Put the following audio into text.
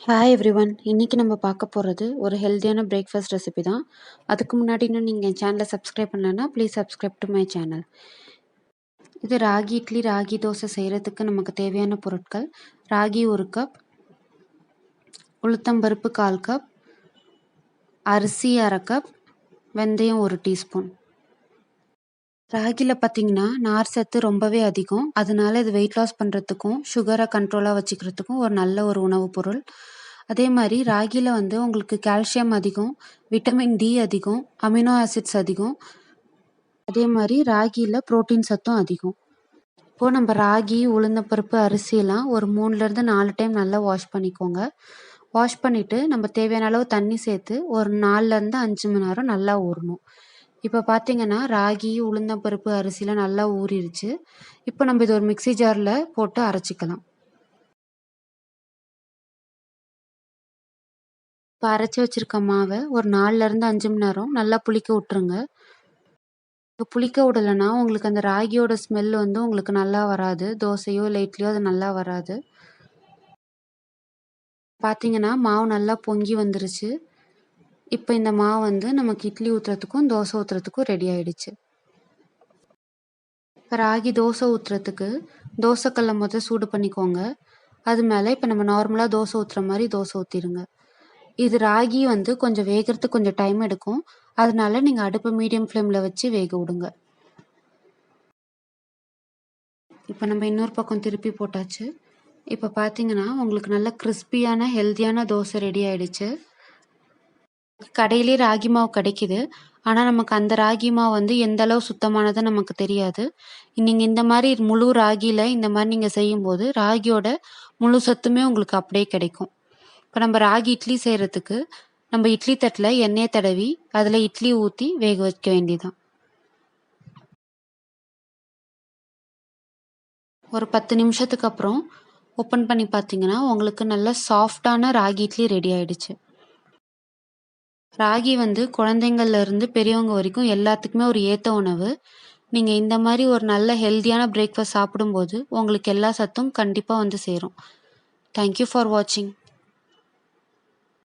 Hi everyone. இன்னைக்கு நம்ம பார்க்க போகிறது ஒரு ஹெல்த்தியான பிரேக்ஃபாஸ்ட் ரெசிபி தான். அதுக்கு முன்னாடி இன்னும் நீங்கள் என் சேனலை சப்ஸ்கிரைப் பண்ணலன்னா please subscribe to my channel. இது ராகி இட்லி ராகி தோசை செய்கிறதுக்கு நமக்கு தேவையான பொருட்கள்: ராகி 1 கப், உளுத்தம்பருப்பு 1/4 கப், அரிசி 1/2 கப், வெந்தயம் 1 டீஸ்பூன். ராகியில் பார்த்தீங்கன்னா நார் சத்து ரொம்பவே அதிகம். அதனால இது வெயிட் லாஸ் பண்ணுறதுக்கும் சுகரை கண்ட்ரோலாக வச்சுக்கிறதுக்கும் ஒரு நல்ல ஒரு உணவுப் பொருள். அதே மாதிரி ராகியில் உங்களுக்கு கால்சியம் அதிகம், விட்டமின் டி அதிகம், அமினோ ஆசிட்ஸ் அதிகம். அதே மாதிரி ராகியில் புரோட்டீன் சத்தும் அதிகம். இப்போது நம்ம ராகி உளுந்தம்பருப்பு அரிசியெல்லாம் ஒரு 3லேருந்து 4 டைம் நல்லா வாஷ் பண்ணிக்கோங்க. வாஷ் பண்ணிவிட்டு நம்ம தேவையான அளவு தண்ணி சேர்த்து ஒரு 4லேருந்து 5 மணி நேரம் நல்லா ஊறணும். இப்போ பார்த்தீங்கன்னா ராகி உளுந்தம்பருப்பு அரிசிலாம் நல்லா ஊறிடுச்சு. இப்போ நம்ம இது ஒரு மிக்ஸி ஜாரில் போட்டு அரைச்சிக்கலாம். இப்போ அரைச்சி வச்சிருக்க மாவை ஒரு 4லேருந்து 5 மணி நேரம் நல்லா புளிக்க விட்டுருங்க. இப்போ புளிக்க விடலைன்னா உங்களுக்கு அந்த ராகியோட ஸ்மெல் உங்களுக்கு நல்லா வராது. தோசையோ இல்லை இட்லியோ அது நல்லா வராது. பார்த்தீங்கன்னா மாவு நல்லா பொங்கி வந்துருச்சு. இப்போ இந்த மாவு நமக்கு இட்லி ஊற்றுறதுக்கும் தோசை ஊற்றுறதுக்கும் ரெடி ஆயிடுச்சு. இப்போ ராகி தோசை ஊற்றுறதுக்கு தோசைக்கல்லை முதல் சூடு பண்ணிக்கோங்க. அது மேலே இப்போ நம்ம நார்மலாக தோசை ஊற்றுற மாதிரி தோசை ஊற்றிடுங்க. இது ராகி கொஞ்சம் வேகிறதுக்கு கொஞ்சம் டைம் எடுக்கும். அதனால நீங்கள் அடுப்பை மீடியம் ஃப்ளேமில் வச்சு வேக விடுங்க. இப்போ நம்ம இன்னொரு பக்கம் திருப்பி போட்டாச்சு. இப்போ பார்த்தீங்கன்னா உங்களுக்கு நல்ல கிறிஸ்பியான ஹெல்த்தியான தோசை ரெடி ஆயிடுச்சு. கடையிலே ராகி மாவு கிடைக்குது. ஆனால் நமக்கு அந்த ராகி மாவு எந்த அளவு சுத்தமானது நமக்கு தெரியாது. நீங்கள் இந்த மாதிரி முழு ராகியில் இந்த மாதிரி நீங்கள் செய்யும்போது ராகியோட முழு சத்துமே உங்களுக்கு அப்படியே கிடைக்கும். இப்போ நம்ம ராகி இட்லி செய்கிறதுக்கு நம்ம இட்லி தட்டில் எண்ணெயை தடவி அதில் இட்லி ஊற்றி வேக வைக்க வேண்டியதான். ஒரு 10 நிமிஷத்துக்கு அப்புறம் ஓப்பன் பண்ணி பார்த்தீங்கன்னா உங்களுக்கு நல்ல சாஃப்டான ராகி இட்லி ரெடி ஆயிடுச்சு. ராகி குழந்தைங்கள்ல இருந்து பெரியவங்க வரைக்கும் எல்லாத்துக்குமே ஒரு ஏற்ற உணவு. நீங்கள் இந்த மாதிரி ஒரு நல்ல ஹெல்த்தியான பிரேக்ஃபாஸ்ட் சாப்பிடும்போது உங்களுக்கு எல்லா சத்தும் கண்டிப்பாக சேரும். தேங்க்யூ ஃபார் வாட்சிங்.